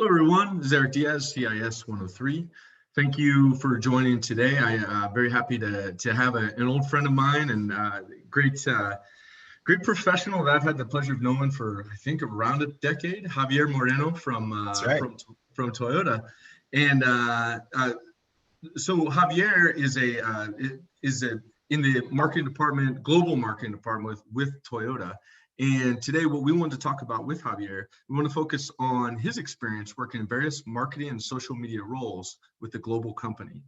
Hello, everyone. This is Eric Diaz, CIS103. Thank you for joining today. I'm very happy to have an old friend of mine and great professional that I've had the pleasure of knowing for, I think, around a decade, Javier Moreno from Toyota. And so Javier is in the marketing department, global marketing department with Toyota. And today, what we want to talk about with Javier, we want to focus on his experience working in various marketing and social media roles with the global company.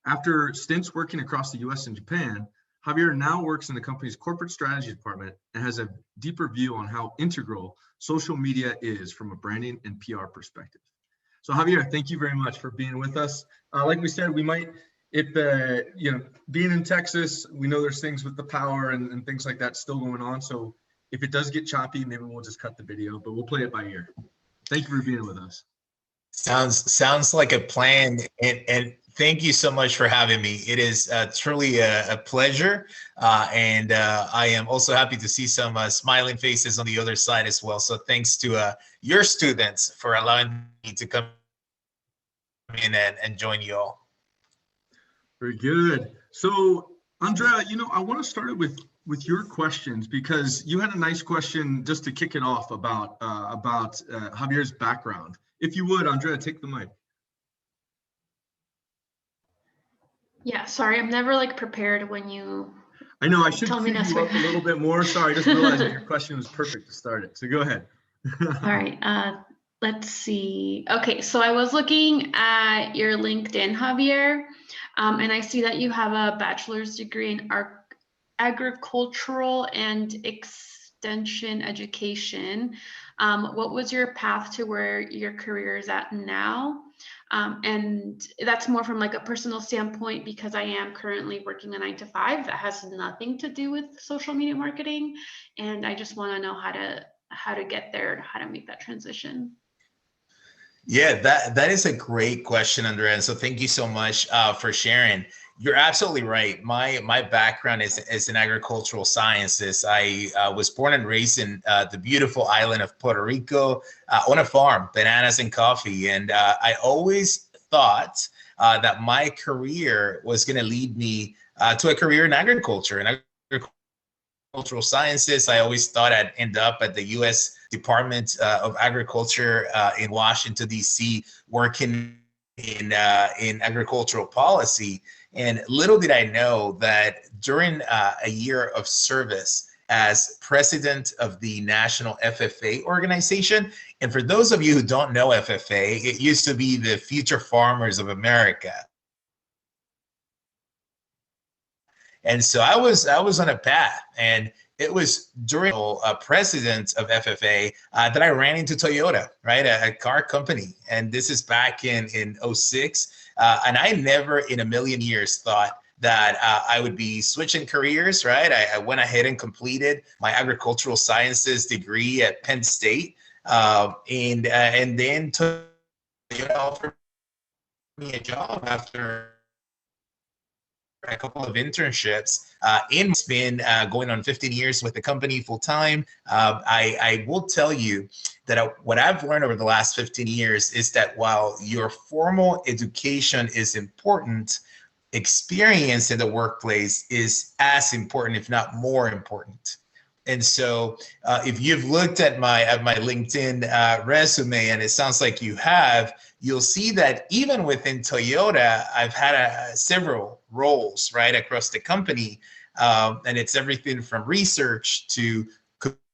After stints working across the US and Japan, Javier now works in the company's corporate strategy department and has a deeper view on how integral social media is from a branding and PR perspective. So Javier, thank you very much for being with us. Like we said, we might, being in Texas, we know there's things with the power and things like that still going on. So if it does get choppy, maybe we'll just cut the video, but we'll play it by ear. Thank you for being with us. Sounds like a plan, and thank you so much for having me. It is truly a pleasure, and I am also happy to see some smiling faces on the other side as well. So thanks to your students for allowing me to come in and join you all. Very good. So Andrea, I want to start it with your questions, because you had a nice question just to kick it off about Javier's background. If you would, Andrea, take the mic. Yeah, sorry, I'm never prepared when you. I know I should tell you up a little bit more. Sorry, I just realized that your question was perfect to start it. So go ahead. All right, let's see. Okay, so I was looking at your LinkedIn, Javier, and I see that you have a bachelor's degree in agricultural and extension education. What was your path to where your career is at now? And that's more from a personal standpoint, because I am currently working a 9-to-5 that has nothing to do with social media marketing, and I just want to know how to get there, how to make that transition. Yeah, that is a great question, Andrea. And so thank you so much for sharing. You're absolutely right. My background is in agricultural sciences. I was born and raised in the beautiful island of Puerto Rico on a farm, bananas and coffee. And I always thought that my career was going to lead me to a career in agriculture and agricultural sciences. I always thought I'd end up at the U.S. Department of Agriculture in Washington, D.C., working in agricultural policy. And little did I know that during a year of service as president of the National FFA organization, and for those of you who don't know FFA, it used to be the Future Farmers of America. And so I was on a path, and it was during president of FFA that I ran into Toyota, right, a car company. And this is back in 2006. And I never in a million years thought that I would be switching careers, right? I went ahead and completed my agricultural sciences degree at Penn State. And then Toyota offered me a job after a couple of internships. It's been going on 15 years with the company full time. I will tell you that what I've learned over the last 15 years is that while your formal education is important, experience in the workplace is as important, if not more important. And so if you've looked at my LinkedIn resume, and it sounds like you have, you'll see that even within Toyota, I've had several roles right across the company. And it's everything from research to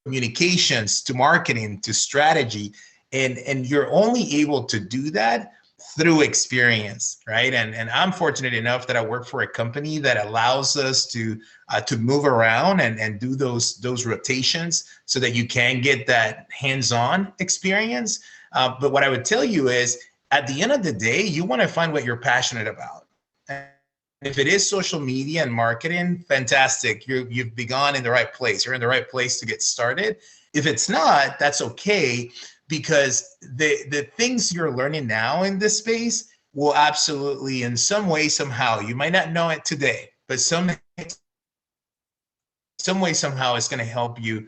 communications to marketing to strategy. And you're only able to do that through experience, right? And I'm fortunate enough that I work for a company that allows us to move around and do those rotations so that you can get that hands-on experience. But what I would tell you is, at the end of the day, you want to find what you're passionate about. And if it is social media and marketing, fantastic. You've begun in the right place. You're in the right place to get started. If it's not, that's okay, because the things you're learning now in this space will absolutely, in some way, somehow, you might not know it today, but someday some way, somehow, it's going to help you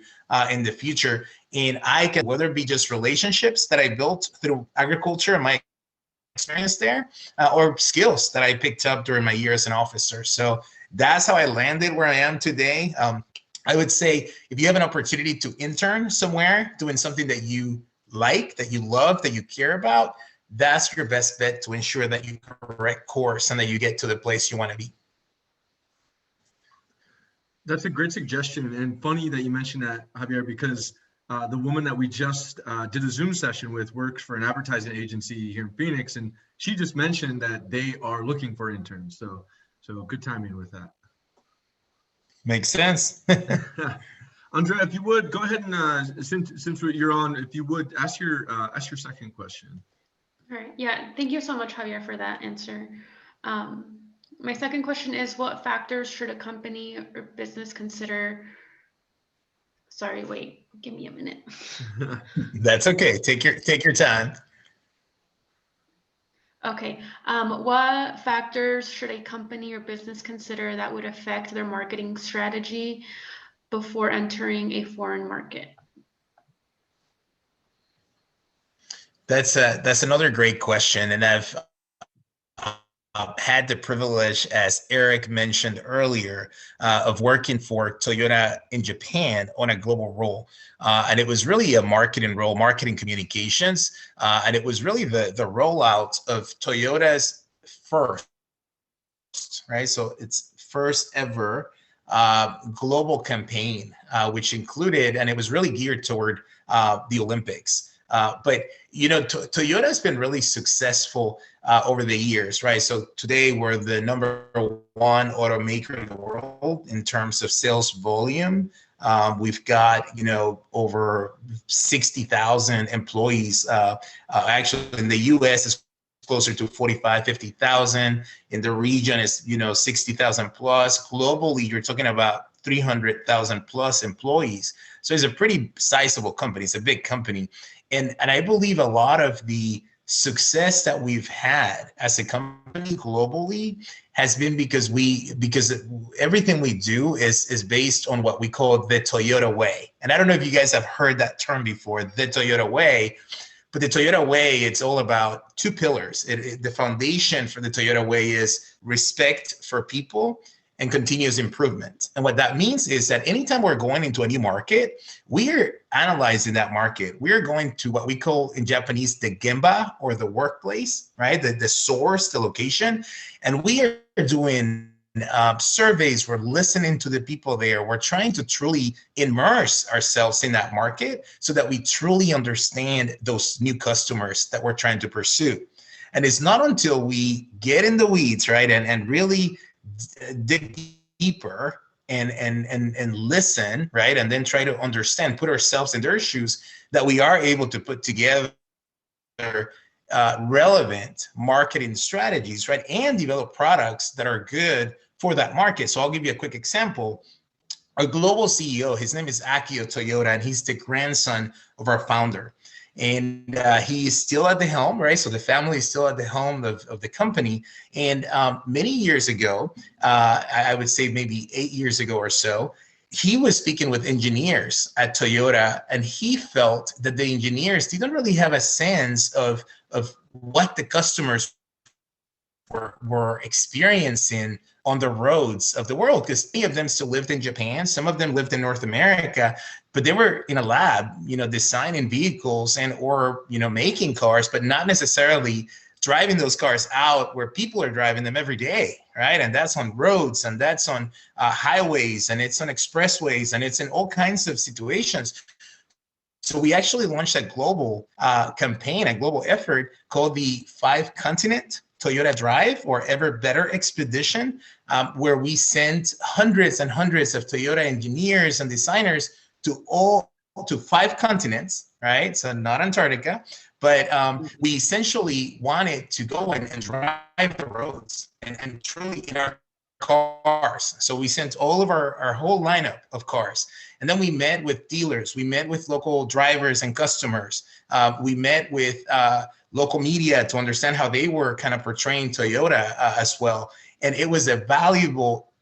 in the future. And I can, whether it be just relationships that I built through agriculture and my experience there, or skills that I picked up during my year as an officer. So that's how I landed where I am today. I would say if you have an opportunity to intern somewhere doing something that you like, that you love, that you care about, that's your best bet to ensure that you correct course and that you get to the place you want to be. That's a great suggestion, and funny that you mentioned that, Javier, because the woman that we just did a Zoom session with works for an advertising agency here in Phoenix, and she just mentioned that they are looking for interns. So good timing with that. Makes sense. Andrea, if you would go ahead and since you're on, if you would ask your second question. All right. Yeah. Thank you so much, Javier, for that answer. My second question is, what factors should a company or business consider? Sorry, wait, give me a minute. That's okay. Take your time. Okay. What factors should a company or business consider that would affect their marketing strategy before entering a foreign market? That's another great question, and I've had the privilege, as Eric mentioned earlier, of working for Toyota in Japan on a global role. And it was really a marketing role, marketing communications. And it was really the rollout of Toyota's first, right? So it's first ever global campaign, which included, and it was really geared toward the Olympics. But, you know, Toyota has been really successful over the years, right? So today we're the #1 automaker in the world in terms of sales volume. We've got, you know, over 60,000 employees. Actually, in the US, it's closer to 45, 50,000. In the region, it's, you know, 60,000 plus. Globally, you're talking about 300,000 plus employees. So it's a pretty sizable company. It's a big company. And I believe a lot of the success that we've had as a company globally has been because everything we do is based on what we call the Toyota way. And I don't know if you guys have heard that term before, the Toyota way. But the Toyota way, it's all about two pillars. The foundation for the Toyota way is respect for people and continuous improvement. And what that means is that anytime we're going into a new market, we're analyzing that market. We're going to what we call in Japanese the gemba, or the workplace, right? The source, the location. And we are doing surveys. We're listening to the people there. We're trying to truly immerse ourselves in that market so that we truly understand those new customers that we're trying to pursue. And it's not until we get in the weeds, right, and really dig deeper and listen, right, and then try to understand, put ourselves in their shoes, that we are able to put together relevant marketing strategies, right, and develop products that are good for that market. So I'll give you a quick example. Our global CEO, his name is Akio Toyota, and he's the grandson of our founder. And he's still at the helm, right? So the family is still at the helm of the company. And many years ago, I would say maybe 8 years ago or so, he was speaking with engineers at Toyota, and he felt that the engineers didn't really have a sense of what the customers were experiencing on the roads of the world, because many of them still lived in Japan, some of them lived in North America, but they were in a lab, you know, designing vehicles or, you know, making cars, but not necessarily driving those cars out where people are driving them every day, right? And that's on roads, and that's on highways, and it's on expressways, and it's in all kinds of situations. So we actually launched a global campaign, a global effort called the 5-Continent Toyota Drive, or Ever Better Expedition, where we sent hundreds and hundreds of Toyota engineers and designers to 5 continents, right? So not Antarctica, but we essentially wanted to go and drive the roads and truly in our cars. So we sent all of our whole lineup of cars. And then we met with dealers. We met with local drivers and customers. We met with local media to understand how they were kind of portraying Toyota as well. And it was a valuable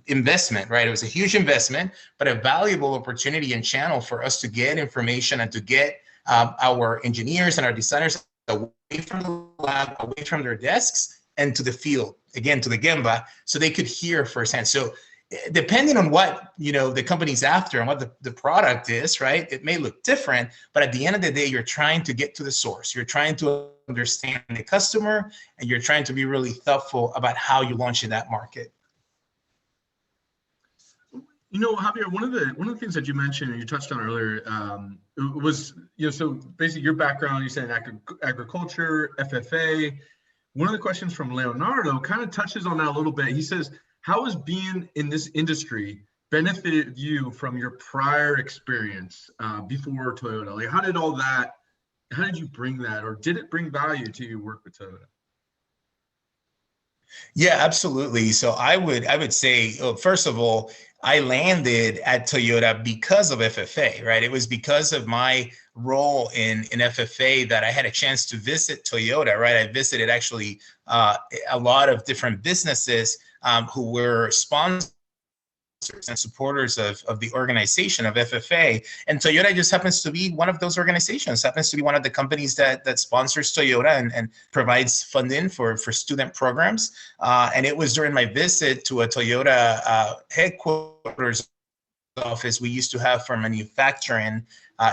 investment, right? It was a huge investment, but a valuable opportunity and channel for us to get information and to get our engineers and our designers away from the lab, away from their desks, and to the field, again, to the Gemba, so they could hear firsthand. So depending on what, you know, the company's after and what the product is, right, it may look different, but at the end of the day, you're trying to get to the source. You're trying to understand the customer, and you're trying to be really thoughtful about how you launch in that market. You know, Javier, one of the things that you mentioned and you touched on earlier was, you know, so basically your background, you said agriculture, FFA. One of the questions from Leonardo kind of touches on that a little bit. He says, how has being in this industry benefited you from your prior experience before Toyota? Like, how did you bring that, or did it bring value to your work with Toyota? Yeah, absolutely. So I would say, first of all, I landed at Toyota because of FFA, right? It was because of my role in FFA that I had a chance to visit Toyota, right? I visited actually a lot of different businesses who were sponsors and supporters of the organization of FFA. And Toyota just happens to be one of those organizations, happens to be one of the companies that sponsors Toyota and provides funding for student programs. And it was during my visit to a Toyota headquarters office we used to have for manufacturing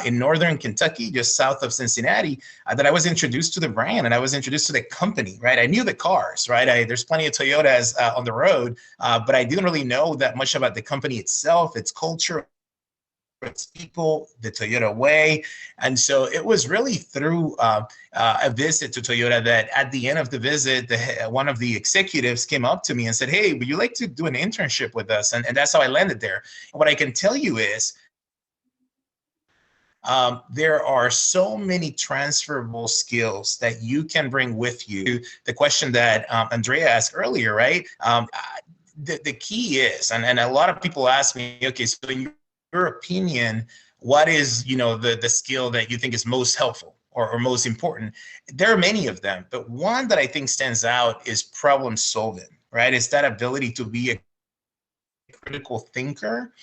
in northern Kentucky, just south of Cincinnati, that I was introduced to the brand and I was introduced to the company, right? I knew the cars, right? There's plenty of Toyotas on the road, but I didn't really know that much about the company itself, its culture, its people, the Toyota way. And so it was really through a visit to Toyota that at the end of the visit, one of the executives came up to me and said, hey, would you like to do an internship with us? And that's how I landed there. And what I can tell you is, there are so many transferable skills that you can bring with you. The question that Andrea asked earlier, right? The key is, and a lot of people ask me, okay, so in your opinion, what is, you know, the skill that you think is most helpful or most important? There are many of them, but one that I think stands out is problem solving, right? It's that ability to be a critical thinker,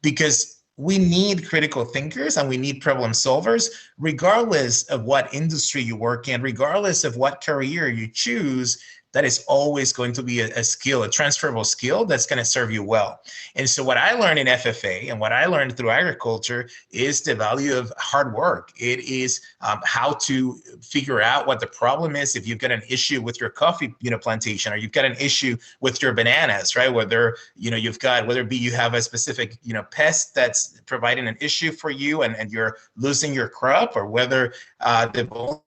because we need critical thinkers and we need problem solvers, regardless of what industry you work in, regardless of what career you choose. That is always going to be a skill, a transferable skill that's going to serve you well. And so what I learned in FFA and what I learned through agriculture is the value of hard work. It is how to figure out what the problem is if you've got an issue with your coffee, plantation, or you've got an issue with your bananas, right? Whether, whether it be you have a specific, pest that's providing an issue for you and you're losing your crop, or whether the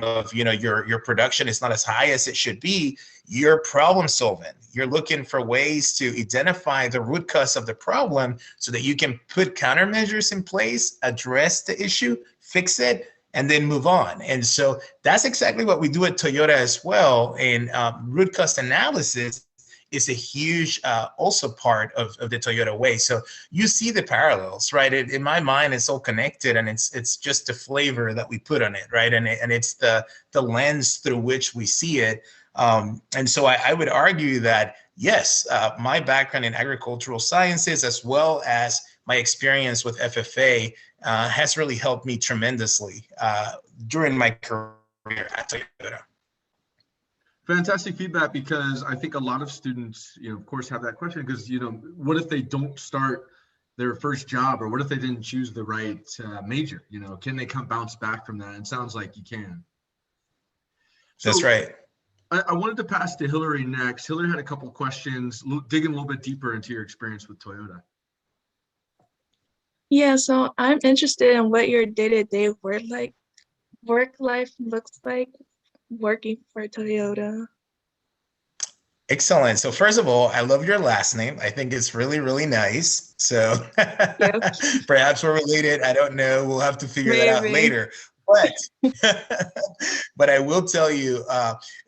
of your production is not as high as it should be, you're problem solving. You're looking for ways to identify the root cause of the problem so that you can put countermeasures in place, address the issue, fix it, and then move on. And so that's exactly what we do at Toyota as well. And root cause analysis is a huge also part of the Toyota way. So you see the parallels, right? In my mind, it's all connected, and it's just the flavor that we put on it, right? And it's the lens through which we see it. And so I would argue that, yes, my background in agricultural sciences, as well as my experience with FFA, has really helped me tremendously during my career at Toyota. Fantastic feedback, because I think a lot of students, of course, have that question, because, what if they don't start their first job, or what if they didn't choose the right major? Can they bounce back from that? And it sounds like you can. So that's right. I wanted to pass to Hillary next. Hillary had a couple questions, digging a little bit deeper into your experience with Toyota. Yeah, so I'm interested in what your day-to-day work life looks like working for Toyota. Excellent. So first of all, I love your last name. I think it's really, really nice. So perhaps we're related. I don't know. We'll have to figure that out later. But I will tell you,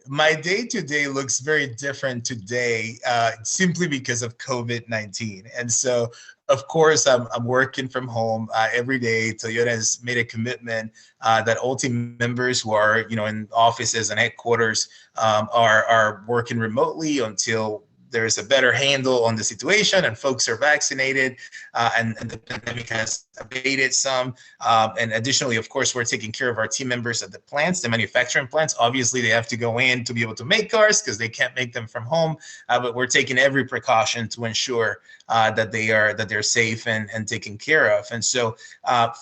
my day-to-day looks very different today simply because of COVID-19. And so, of course, I'm working from home every day. Toyota has made a commitment that all team members who are, in offices and headquarters are working remotely until there's a better handle on the situation and folks are vaccinated, and the pandemic has abated some. And additionally, of course, we're taking care of our team members at the plants, the manufacturing plants. Obviously, they have to go in to be able to make cars because they can't make them from home. But we're taking every precaution to ensure that they're safe and taken care of. And so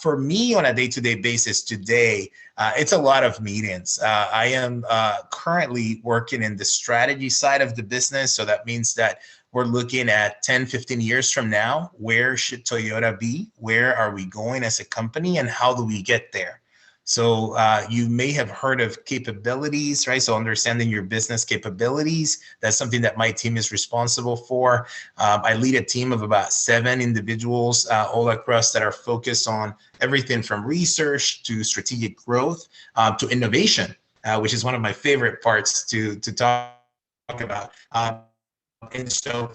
for me on a day-to-day basis today, it's a lot of meetings. I am currently working in the strategy side of the business. So that means that we're looking at 10, 15 years from now, where should Toyota be? Where are we going as a company, and how do we get there? So you may have heard of capabilities, right? So understanding your business capabilities, that's something that my team is responsible for. I lead a team of about 7 individuals all across that are focused on everything from research to strategic growth to innovation, which is one of my favorite parts to talk about. And so,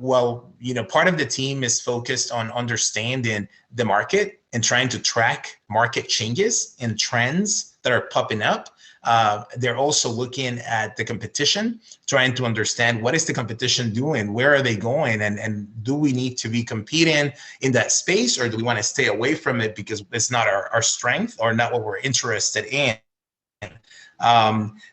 well, you know, part of the team is focused on understanding the market and trying to track market changes and trends that are popping up. They're also looking at the competition, trying to understand what is the competition doing, where are they going, and do we need to be competing in that space, or do we want to stay away from it because it's not our strength or not what we're interested in?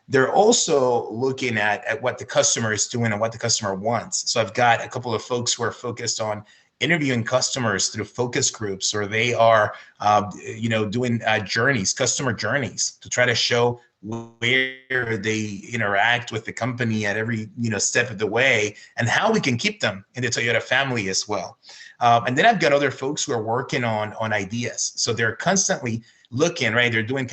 They're also looking at what the customer is doing and what the customer wants. So I've got a couple of folks who are focused on interviewing customers through focus groups, or they are, doing journeys, customer journeys, to try to show where they interact with the company at every step of the way, and how we can keep them in the Toyota family as well. And then I've got other folks who are working on ideas. So they're constantly looking, right? They're doing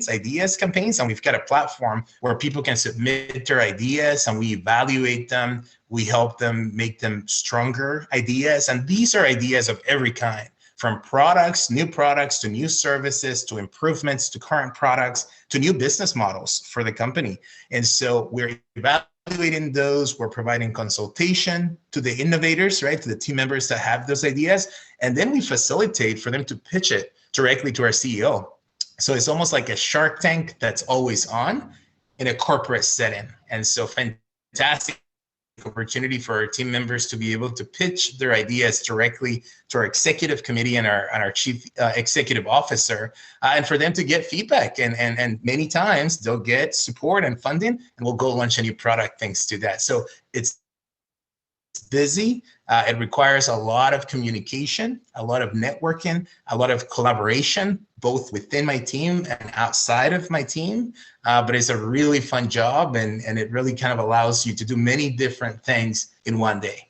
ideas campaigns, and we've got a platform where people can submit their ideas and we evaluate them. We help them make them stronger ideas. And these are ideas of every kind, from products, new products, to new services, to improvements to current products, to new business models for the company. And so we're evaluating those. We're providing consultation to the innovators, right? To the team members that have those ideas. And then we facilitate for them to pitch it directly to our CEO. So it's almost like a Shark Tank that's always on in a corporate setting. And so fantastic opportunity for our team members to be able to pitch their ideas directly to our executive committee and our chief executive officer, and for them to get feedback. And many times they'll get support and funding, and we'll go launch a new product thanks to that. So it's busy. It requires a lot of communication, a lot of networking, a lot of collaboration, both within my team and outside of my team. But it's a really fun job, and it really kind of allows you to do many different things in one day.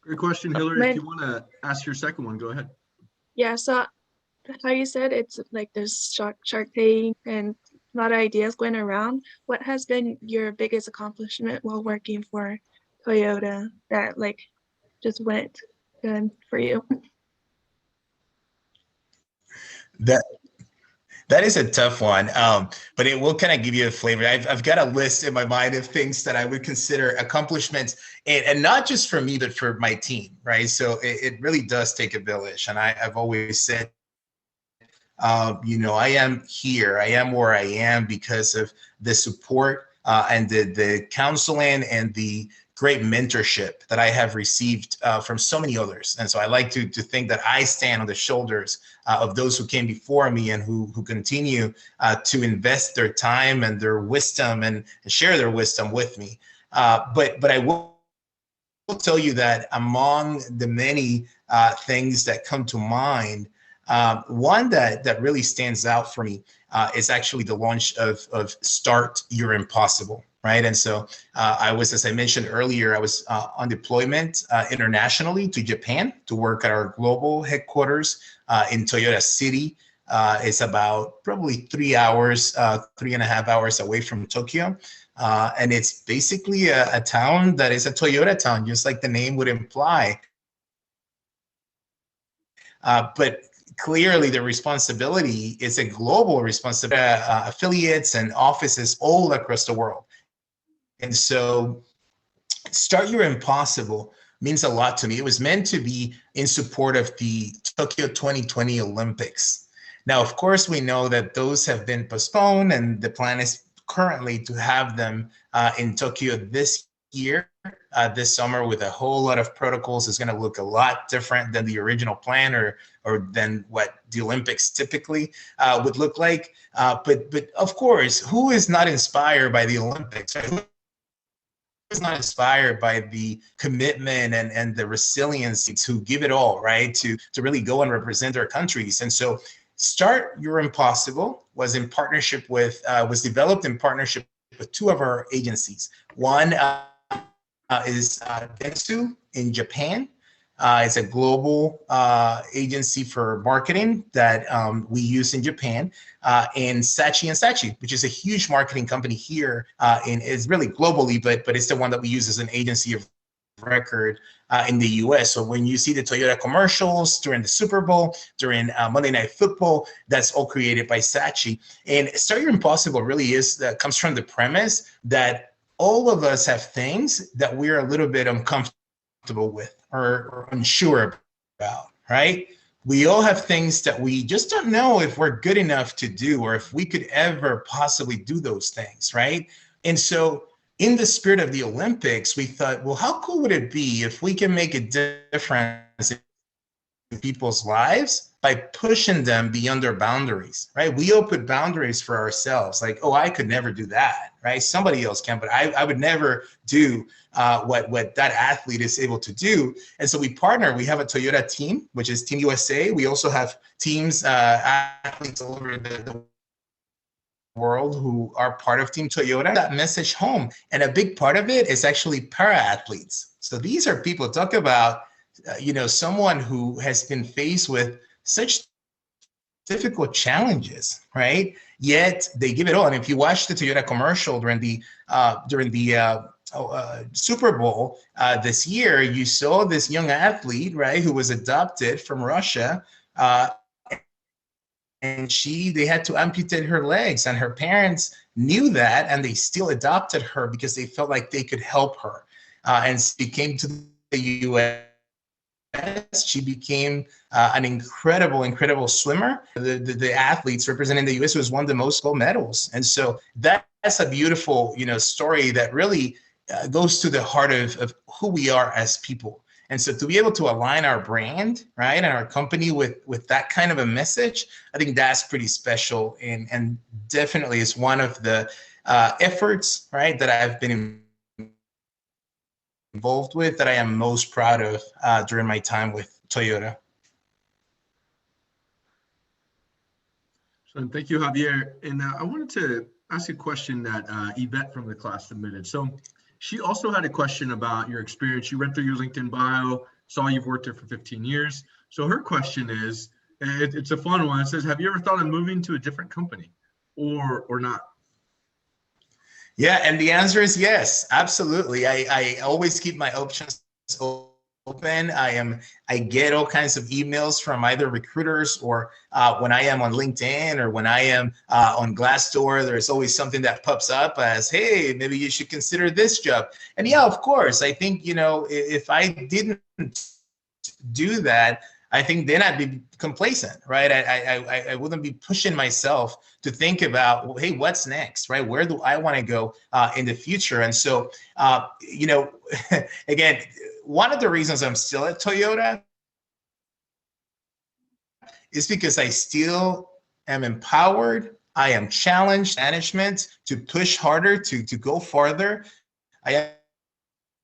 Great question, Hillary. If you want to ask your second one, go ahead. Yeah, so how you said it's like there's Shark Tank and a lot of ideas going around. What has been your biggest accomplishment while working for Toyota that like just went good for you? That is a tough one, but it will kind of give you a flavor. I've got a list in my mind of things that I would consider accomplishments, and not just for me, but for my team, right? So it really does take a village. And I've always said, I am here, I am where I am because of the support and the counseling and the great mentorship that I have received from so many others. And so I like to think that I stand on the shoulders of those who came before me and who continue to invest their time and their wisdom and share their wisdom with me. But I will tell you that among the many things that come to mind, one that really stands out for me is actually the launch of Start Your Impossible. Right. And so I was, as I mentioned earlier, I was on deployment internationally to Japan to work at our global headquarters in Toyota City. It's about probably 3.5 hours away from Tokyo. And it's basically a town that is a Toyota town, just like the name would imply. But clearly the responsibility is a global responsibility, affiliates and offices all across the world. And so Start Your Impossible means a lot to me. It was meant to be in support of the Tokyo 2020 Olympics. Now, of course, we know that those have been postponed, and the plan is currently to have them in Tokyo this year, this summer, with a whole lot of protocols. Is going to look a lot different than the original plan, or than what the Olympics typically would look like. But of course, who is not inspired by the Olympics? Right? Who is not inspired by the commitment and the resiliency to give it all, right? To really go and represent their countries. And so Start Your Impossible was developed in partnership with two of our agencies. One is Dentsu in Japan. It's a global agency for marketing that we use in Japan, and Saatchi, which is a huge marketing company here, is really globally, but it's the one that we use as an agency of record in the US. So when you see the Toyota commercials during the Super Bowl, during Monday Night Football, that's all created by Saatchi. And Start Your Impossible really comes from the premise that all of us have things that we're a little bit uncomfortable with or unsure about, right? We all have things that we just don't know if we're good enough to do, or if we could ever possibly do those things, right? And so in the spirit of the Olympics, we thought, well, how cool would it be if we can make a difference in people's lives by pushing them beyond their boundaries, right? We all put boundaries for ourselves, like, oh, I could never do that, right? Somebody else can, but I would never do what that athlete is able to do. And so we partner. We have a Toyota team, which is Team USA. We also have teams, athletes all over the world who are part of Team Toyota. That message home. And a big part of it is actually para-athletes. So these are people, talk about, someone who has been faced with such difficult challenges, right? Yet they give it all. And if you watch the Toyota commercial during the Super Bowl this year, you saw this young athlete, right, who was adopted from Russia, and they had to amputate her legs, and her parents knew that, and they still adopted her because they felt like they could help her. And she came to the U.S. She became an incredible swimmer. The athletes representing the U.S. was won the most gold medals. And so that's a beautiful, story that really goes to the heart of who we are as people. And so to be able to align our brand, right, and our company with that kind of a message, I think that's pretty special, and definitely is one of the efforts, right, that I've been involved with, that I am most proud of during my time with Toyota. So thank you, Javier. And I wanted to ask a question that Yvette from the class submitted. So she also had a question about your experience. She read through your LinkedIn bio, saw you've worked there for 15 years. So her question is, it's a fun one. It says, have you ever thought of moving to a different company or not? Yeah, and the answer is yes, absolutely. I always keep my options open. I get all kinds of emails from either recruiters, or when I am on LinkedIn, or when I am on Glassdoor, there's always something that pops up as, hey, maybe you should consider this job. And yeah, of course, I think, if I didn't do that, I think then I'd be complacent, right? I wouldn't be pushing myself to think about, well, hey, what's next, right? Where do I want to go in the future? And so, again, one of the reasons I'm still at Toyota is because I still am empowered. I am challenged management to push harder, to go farther. I am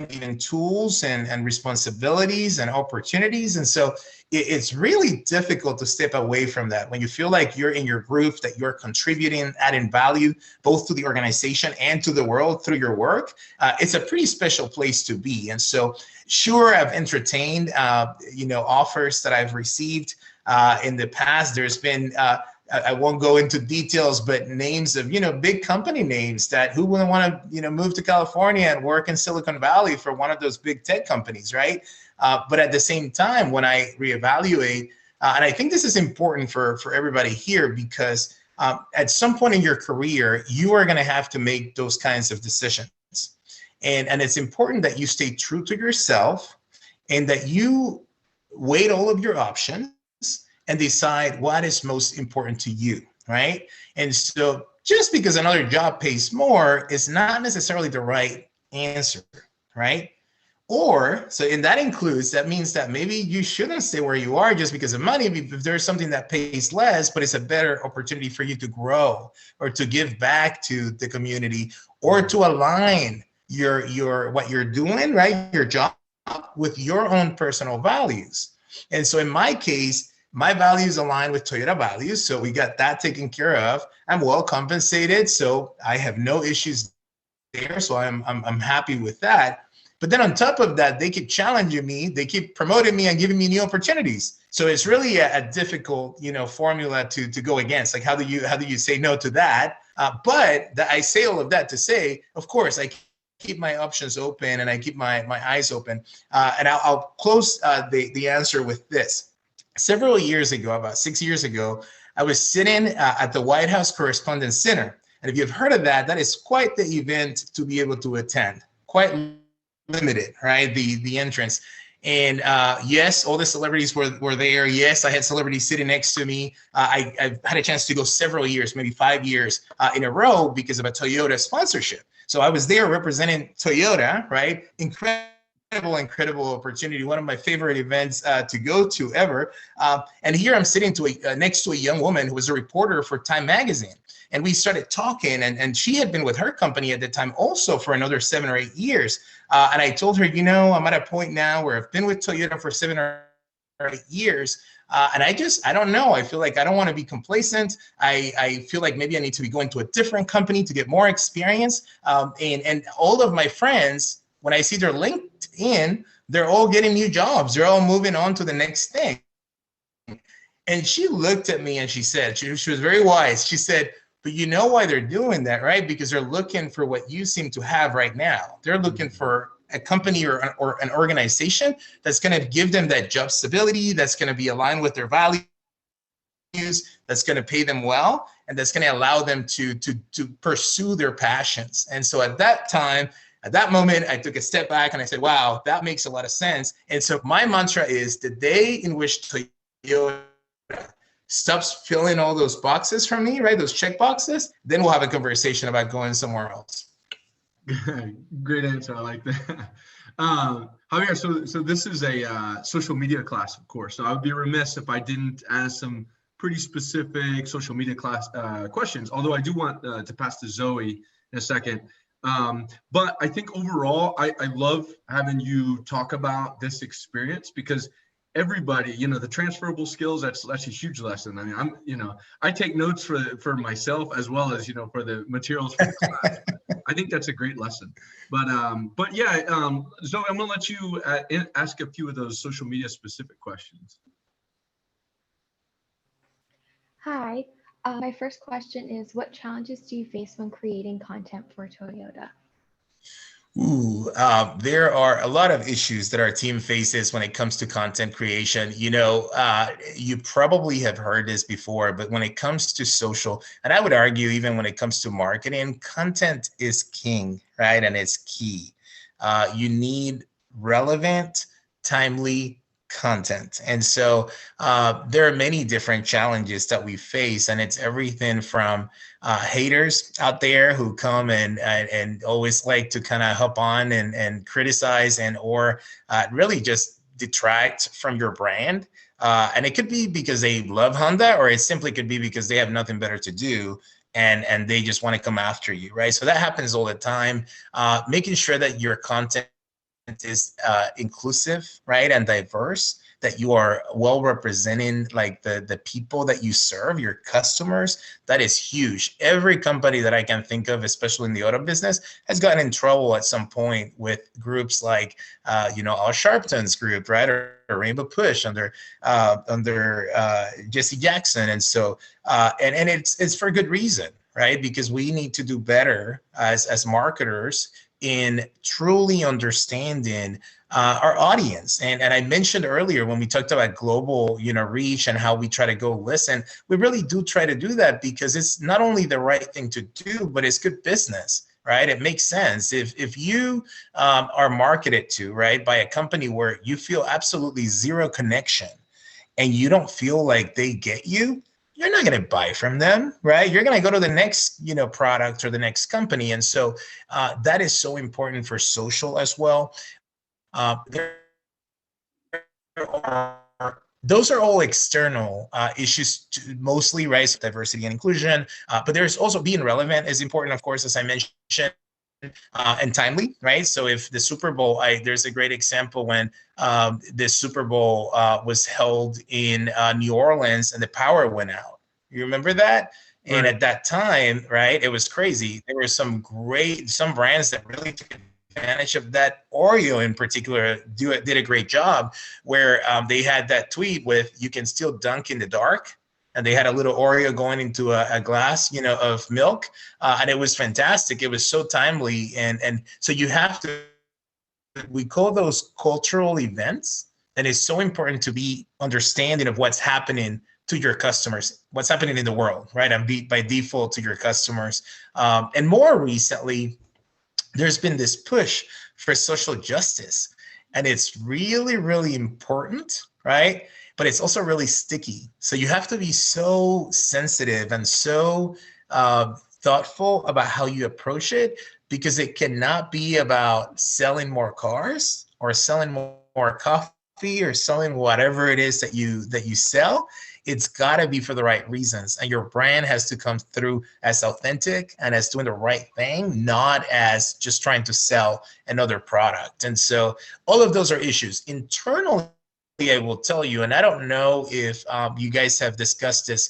given tools and responsibilities and opportunities. And so it's really difficult to step away from that when you feel like you're in your group, that you're contributing, adding value, both to the organization and to the world through your work. It's a pretty special place to be. And so sure, I've entertained, offers that I've received in the past. There's been, I won't go into details, but names of, big company names that who wouldn't want to, move to California and work in Silicon Valley for one of those big tech companies, right? But at the same time, when I reevaluate, and I think this is important for everybody here, because at some point in your career, you are going to have to make those kinds of decisions. And it's important that you stay true to yourself, and that you weigh all of your options, and decide what is most important to you, right? And so just because another job pays more is not necessarily the right answer, right? Or, so, and that means that maybe you shouldn't stay where you are just because of money. If there's something that pays less, but it's a better opportunity for you to grow or to give back to the community or to align your what you're doing, right, your job with your own personal values. And so in my case, my values align with Toyota values. So we got that taken care of. I'm well compensated, so I have no issues there. So I'm happy with that. But then on top of that, they keep challenging me, they keep promoting me and giving me new opportunities. So it's really a difficult, formula to go against. Like, how do you say no to that? I say all of that to say, of course, I keep my options open and I keep my eyes open. And I'll close the answer with this. Several years ago, about 6 years ago, I was sitting at the White House Correspondents' Center. And if you've heard of that, that is quite the event to be able to attend. Quite limited, right? The entrance. And yes, all the celebrities were there. Yes, I had celebrities sitting next to me. I've had a chance to go several years, maybe 5 years in a row because of a Toyota sponsorship. So I was there representing Toyota, right? Incredible opportunity. One of my favorite events to go to ever. And here I'm sitting next to a young woman who was a reporter for Time Magazine. And we started talking, and she had been with her company at the time also for another 7 or 8 years. And I told her, I'm at a point now where I've been with Toyota for 7 or 8 years. And I don't know. I feel like I don't want to be complacent. I feel like maybe I need to be going to a different company to get more experience. And all of my friends, when I see their LinkedIn, they're all getting new jobs. They're all moving on to the next thing. And she looked at me and she said, she was very wise. She said, but you know why they're doing that, right? Because they're looking for what you seem to have right now. They're looking for a company or an organization that's going to give them that job stability, that's going to be aligned with their values, that's going to pay them well, and that's going to allow them to pursue their passions. And so at that moment, I took a step back and I said, wow, that makes a lot of sense. And so my mantra is the day in which Toyota stops filling all those boxes from me, right? Those check boxes, then we'll have a conversation about going somewhere else. Great answer. I like that. Javier, so this is a social media class, of course. So I would be remiss if I didn't ask some pretty specific social media class questions, although I do want to pass to Zoe in a second. But I think overall, I love having you talk about this experience because everybody, the transferable skills, that's a huge lesson. I mean, I take notes for myself as well as, for the materials for the class. I think that's a great lesson. But yeah, Zoe, I'm gonna let you ask a few of those social media specific questions. Hi, my first question is, what challenges do you face when creating content for Toyota? There are a lot of issues that our team faces when it comes to content creation. You probably have heard this before, but when it comes to social, and I would argue even when it comes to marketing, content is king, right? And it's key. You need relevant, timely content. And so there are many different challenges that we face, and it's everything from haters out there who come and always like to kind of hop on and criticize or really just detract from your brand. And it could be because they love Honda, or it simply could be because they have nothing better to do and they just want to come after you, right? So that happens all the time. Making sure that your content is inclusive, right, and diverse, that you are well representing like the people that you serve, your customers. That is huge. Every company that I can think of, especially in the auto business, has gotten in trouble at some point with groups like Al Sharpton's group, right, or Rainbow Push under Jesse Jackson. And so and it's for good reason, right? Because we need to do better as marketers in truly understanding our audience. And I mentioned earlier when we talked about global, reach and how we try to go listen, we really do try to do that because it's not only the right thing to do, but it's good business, right? It makes sense. If you are marketed to, right, by a company where you feel absolutely zero connection, and you don't feel like they get you, you're not going to buy from them, right? You're going to go to the next, product or the next company. And so that is so important for social as well. There are, those are all external issues mostly, right? Diversity and inclusion, but there's also being relevant is important, of course, as I mentioned, and timely, right? So if the Super Bowl, there's a great example when the Super Bowl was held in New Orleans and the power went out. You remember that? And Right. at that time, right, it was crazy. There were some brands that really took advantage of that. Oreo in particular did a great job where they had that tweet with, you can still dunk in the dark. And they had a little Oreo going into a glass, of milk. And it was fantastic. It was so timely. And so you have to, we call those cultural events. And it's so important to be understanding of what's happening to your customers, what's happening in the world, right? And be by default to your customers. And more recently, there's been this push for social justice. And it's really, really important, right? But it's also really sticky. So you have to be so sensitive and so thoughtful about how you approach it, because it cannot be about selling more cars or selling more coffee or selling whatever it is that you sell. It's got to be for the right reasons. And your brand has to come through as authentic and as doing the right thing, not as just trying to sell another product. And so all of those are issues. Internally, I will tell you, and I don't know if you guys have discussed this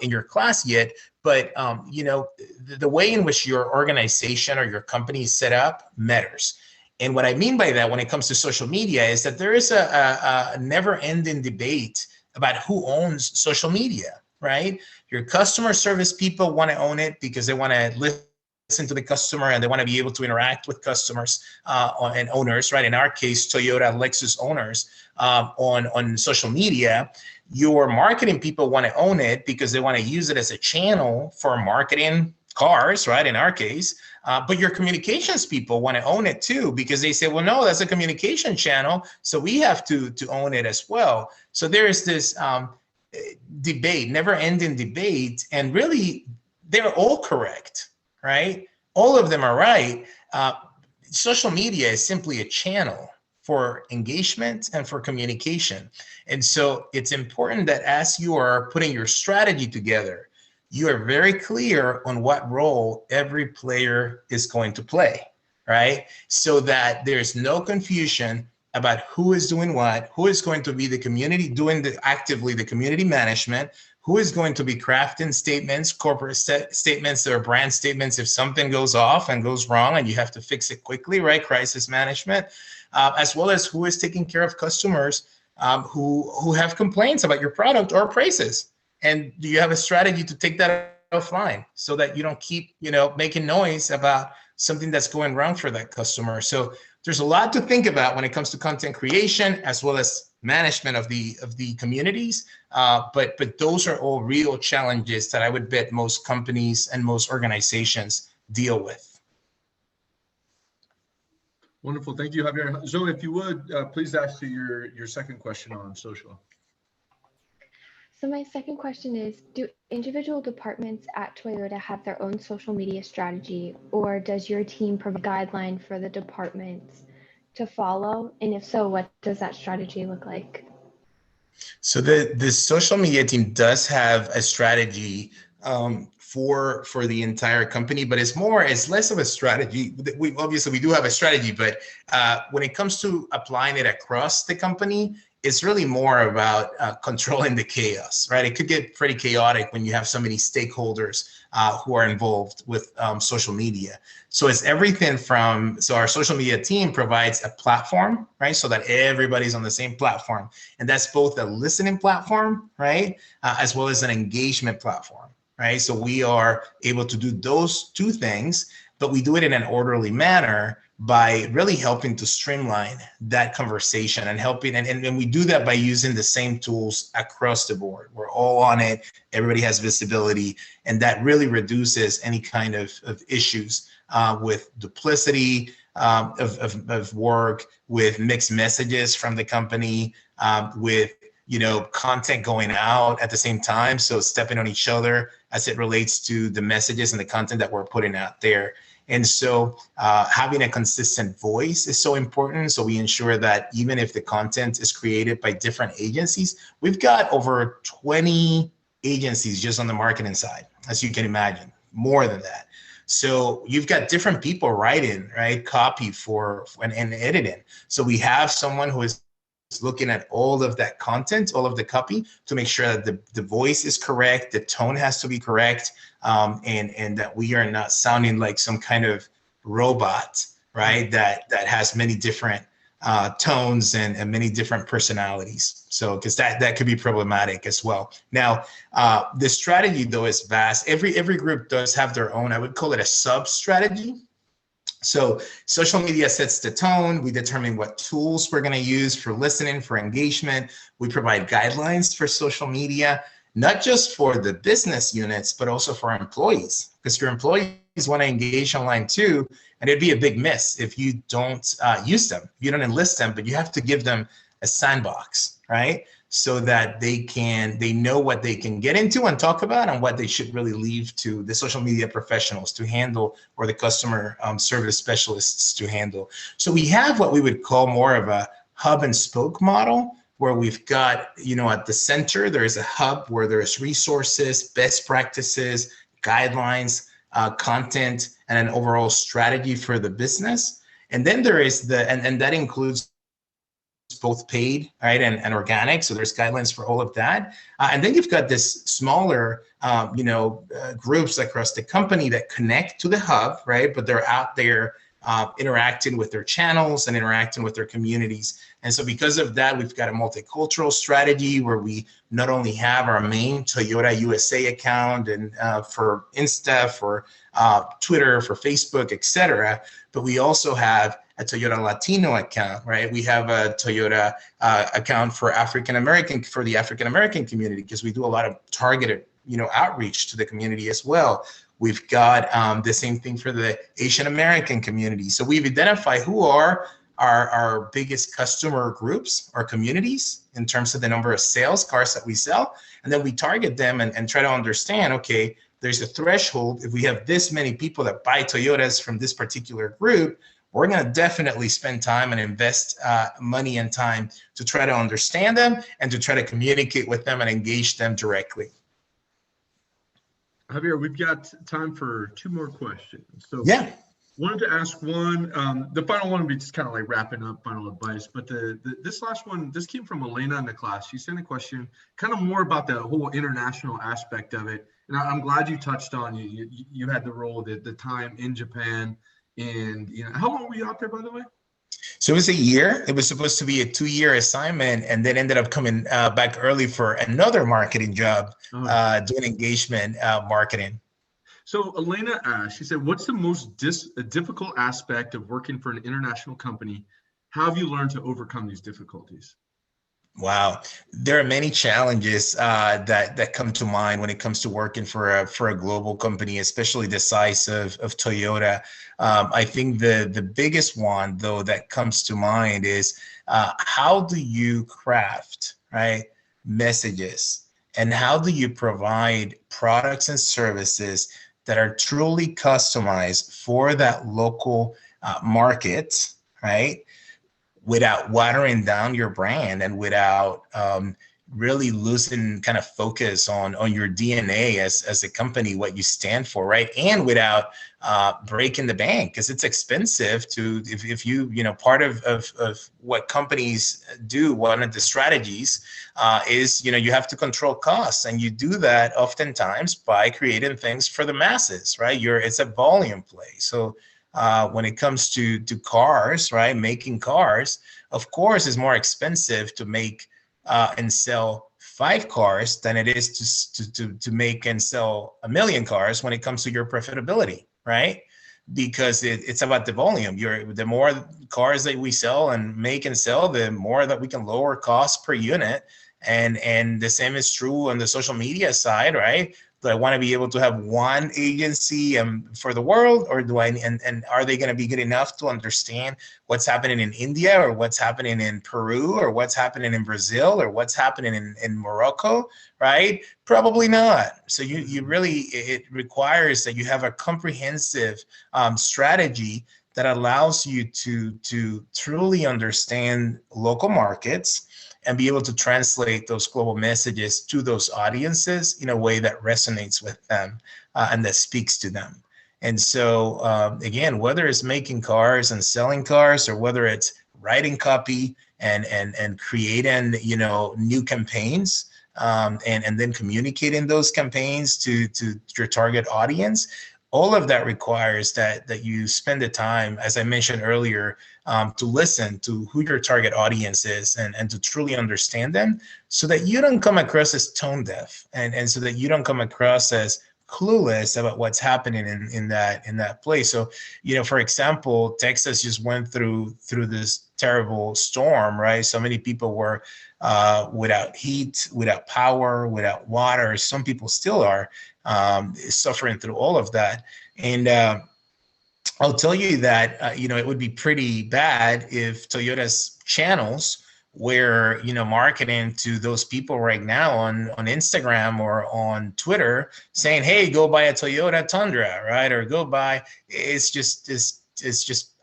in your class yet, but the way in which your organization or your company is set up matters. And what I mean by that when it comes to social media is that there is a never-ending debate about who owns social media, right? Your customer service people want to own it because they want to listen to the customer and they want to be able to interact with customers and owners, right? In our case, Toyota, Lexus owners on social media. Your marketing people want to own it because they want to use it as a channel for marketing cars, right? In our case, but your communications people want to own it too, because they say, well, no, that's a communication channel, so we have to own it as well. So there is this debate, never-ending debate, and really, they're all correct, right? All of them are right. Social media is simply a channel for engagement and for communication. And so it's important that as you are putting your strategy together, you are very clear on what role every player is going to play, right? So that there's no confusion about who is doing what, who is going to be the community doing actively the community management, who is going to be crafting statements, corporate statements or brand statements if something goes off and goes wrong and you have to fix it quickly, right? Crisis management, as well as who is taking care of customers who have complaints about your product or prices. And do you have a strategy to take that offline so that you don't keep, making noise about something that's going wrong for that customer? So there's a lot to think about when it comes to content creation as well as management of the communities. But those are all real challenges that I would bet most companies and most organizations deal with. Wonderful. Thank you, Javier. Zoe, if you would, please ask your second question on social. So my second question is, do individual departments at Toyota have their own social media strategy, or does your team provide a guideline for the departments to follow? And if so, what does that strategy look like? So the social media team does have a strategy for the entire company, but it's less of a strategy. We do have a strategy, but when it comes to applying it across the company, it's really more about controlling the chaos, right? It could get pretty chaotic when you have so many stakeholders who are involved with social media. So it's everything so our social media team provides a platform, right? So that everybody's on the same platform. And that's both a listening platform, right? As well as an engagement platform, right? So we are able to do those two things, but we do it in an orderly manner by really helping to streamline that conversation and helping, and we do that by using the same tools across the board. We're all on it, everybody has visibility, and that really reduces any kind of issues with duplicity of work, with mixed messages from the company, with content going out at the same time. So stepping on each other as it relates to the messages and the content that we're putting out there. And so having a consistent voice is so important. So we ensure that even if the content is created by different agencies, we've got over 20 agencies just on the marketing side, as you can imagine, more than that. So you've got different people writing, right, copy and editing. So we have someone who is looking at all of that content, all of the copy, to make sure that the voice is correct, the tone has to be correct, and that we are not sounding like some kind of robot, right, that has many different tones and many different personalities. So because that could be problematic as well. Now, the strategy though is vast. Every group does have their own, I would call it a sub strategy. So social media sets the tone. We determine what tools we're going to use for listening, for engagement. We provide guidelines for social media, not just for the business units, but also for our employees, because your employees want to engage online too. And it'd be a big miss if you don't use them, you don't enlist them, but you have to give them a sandbox, right? So that they know what they can get into and talk about, and what they should really leave to the social media professionals to handle, or the customer service specialists to handle. So we have what we would call more of a hub and spoke model, where we've got, at the center, there's a hub where there's resources, best practices, guidelines, content, and an overall strategy for the business. And then there is and that includes both paid, right, and organic. So there's guidelines for all of that. And then you've got this smaller, groups across the company that connect to the hub, right? But they're out there interacting with their channels and interacting with their communities. And so because of that, we've got a multicultural strategy where we not only have our main Toyota USA account and for Insta, for Twitter, for Facebook, etc., but we also have a Toyota Latino account, right? We have a Toyota account for the African American community, because we do a lot of targeted, outreach to the community as well. We've got the same thing for the Asian American community. So we've identified who are our biggest customer groups or communities in terms of the number of sales cars that we sell. And then we target them and try to understand, okay, there's a threshold. If we have this many people that buy Toyotas from this particular group, we're going to definitely spend time and invest money and time to try to understand them and to try to communicate with them and engage them directly. Javier, we've got time for 2 more questions. So yeah, wanted to ask one. The final one will be just kind of like wrapping up, final advice. But this last one, this came from Elena in the class. She sent a question kind of more about the whole international aspect of it. And I'm glad you touched on you had the role, the time in Japan. And how long were you out there, by the way? So it was a year. It was supposed to be a 2-year assignment, and then ended up coming back early for another marketing job, doing engagement marketing. So Elena asked, she said, what's the most difficult aspect of working for an international company? How have you learned to overcome these difficulties? Wow, there are many challenges that come to mind when it comes to working for a global company, especially the size of Toyota. I think the biggest one, though, that comes to mind is how do you craft, right, messages, and how do you provide products and services that are truly customized for that local market, right, without watering down your brand and without really losing kind of focus on your DNA as a company, what you stand for, right? And without breaking the bank, because it's expensive to, if you part of what companies do, one of the strategies is, you have to control costs. And you do that oftentimes by creating things for the masses, right? It's a volume play. So when it comes to cars, right? Making cars, of course, is more expensive to make and sell 5 cars than it is to make and sell 1 million cars when it comes to your profitability, right? Because it's about the volume. The more cars that we sell and make and sell, the more that we can lower costs per unit. And the same is true on the social media side, right? Do I want to be able to have one agency for the world, or do I, and are they going to be good enough to understand what's happening in India, or what's happening in Peru, or what's happening in Brazil, or what's happening in Morocco, right? Probably not. So you really, it requires that you have a comprehensive strategy that allows you to truly understand local markets and be able to translate those global messages to those audiences in a way that resonates with them and that speaks to them. And so, again, whether it's making cars and selling cars, or whether it's writing copy and creating, new campaigns, and then communicating those campaigns to your target audience, all of that requires that you spend the time, as I mentioned earlier, to listen to who your target audience is and to truly understand them, so that you don't come across as tone deaf, and so that you don't come across as clueless about what's happening in that place. So, for example, Texas just went through this terrible storm, right? So many people were without heat, without power, without water. Some people still are suffering through all of that. And I'll tell you that, it would be pretty bad if Toyota's channels were, marketing to those people right now on Instagram or on Twitter saying, hey, go buy a Toyota Tundra, right? Or go buy, it's just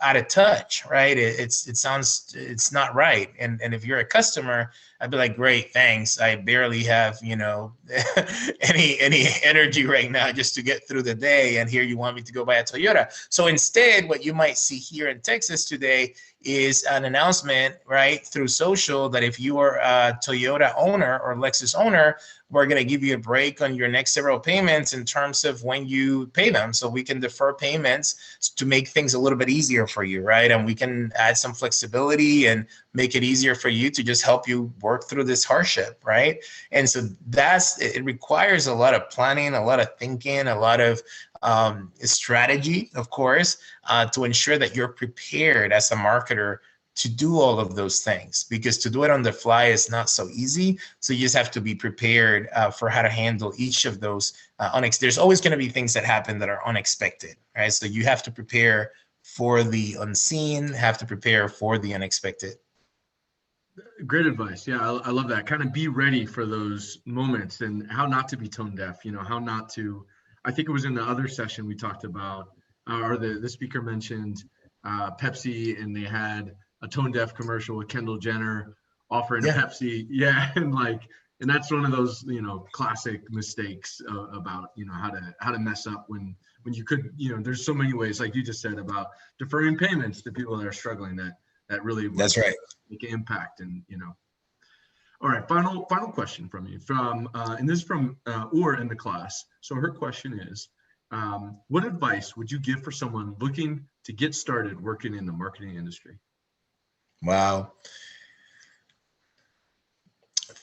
out of touch, right? It's not right. And if you're a customer, I'd be like, great, thanks. I barely have, any energy right now just to get through the day. And here you want me to go buy a Toyota. So instead, what you might see here in Texas today is an announcement, right, through social, that if you are a Toyota owner or Lexus owner, we're going to give you a break on your next several payments in terms of when you pay them. So we can defer payments to make things a little bit easier for you, right? And we can add some flexibility and make it easier for you to just help you work through this hardship, right? And so it requires a lot of planning, a lot of thinking, a lot of strategy, of course, to ensure that you're prepared as a marketer to do all of those things, because to do it on the fly is not so easy. So you just have to be prepared for how to handle each of those. There's always going to be things that happen that are unexpected, right? So you have to prepare for the unseen, have to prepare for the unexpected. Great advice. Yeah, I love that. Kind of be ready for those moments, and how not to be tone deaf, how not to, I think it was in the other session we talked about, or the speaker mentioned Pepsi, and they had a tone deaf commercial with Kendall Jenner offering a Pepsi. Yeah. And that's one of those, classic mistakes about, how to mess up when you could, there's so many ways, like you just said, about deferring payments to people that are struggling that really that's right, make an impact. And, all right, final question from you and this is from Or in the class. So her question is, what advice would you give for someone looking to get started working in the marketing industry? Wow.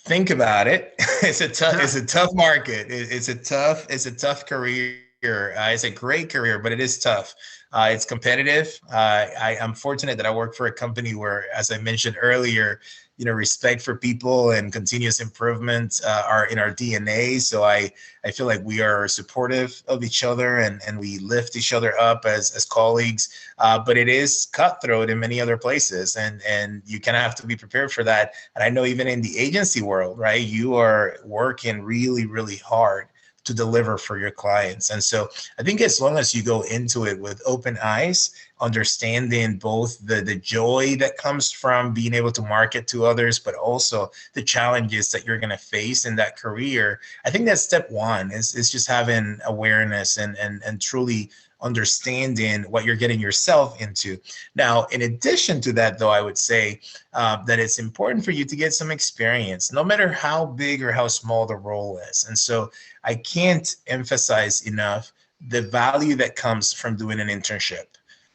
Think about it. It's a tough market. It's a tough career. It's a great career, but it is tough. It's competitive. I'm fortunate that I work for a company where, as I mentioned earlier, respect for people and continuous improvement are in our DNA. So I feel like we are supportive of each other and we lift each other up as colleagues. But it is cutthroat in many other places, and you kind of have to be prepared for that. And I know even in the agency world, right, you are working really, really hard to deliver for your clients. And so I think as long as you go into it with open eyes, understanding both the joy that comes from being able to market to others, but also the challenges that you're going to face in that career, I think that's step one, is just having awareness and truly understanding what you're getting yourself into. Now, in addition to that, though, I would say that it's important for you to get some experience, no matter how big or how small the role is. And so I can't emphasize enough the value that comes from doing an internship.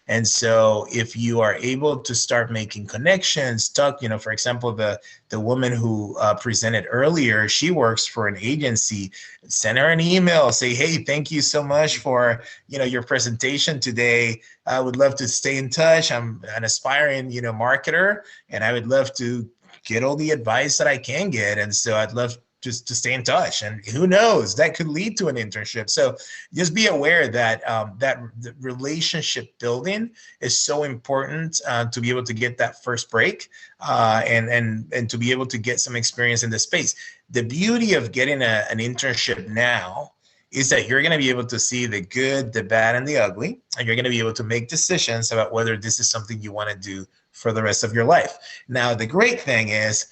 And so if you are able to start making connections, for example, the woman who presented earlier, she works for an agency, send her an email, say, hey, thank you so much for, your presentation today. I would love to stay in touch. I'm an aspiring, marketer, and I would love to get all the advice that I can get. And so I'd love just to stay in touch, and who knows, that could lead to an internship. So just be aware that the relationship building is so important to be able to get that first break and to be able to get some experience in the space. The beauty of getting an internship now is that you're going to be able to see the good, the bad, and the ugly, and you're going to be able to make decisions about whether this is something you want to do for the rest of your life. Now, the great thing is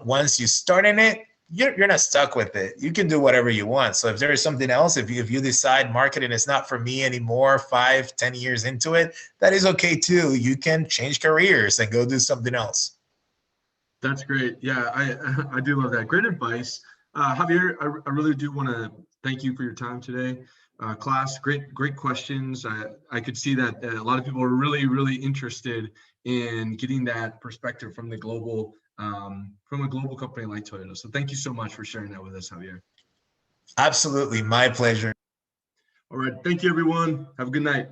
once you start in it, you're not stuck with it. You can do whatever you want. So if there is something else, if you decide marketing is not for me anymore, 5-10 years into it, that is okay too. You can change careers and go do something else. That's great. Yeah, I do love that. Great advice. Javier, I really do want to thank you for your time today. Class, great questions. I could see that a lot of people are really interested in getting that perspective from the global, from a global company like Toyota. So thank you so much for sharing that with us, Javier. Absolutely, my pleasure. All right, thank you, everyone. Have a good night.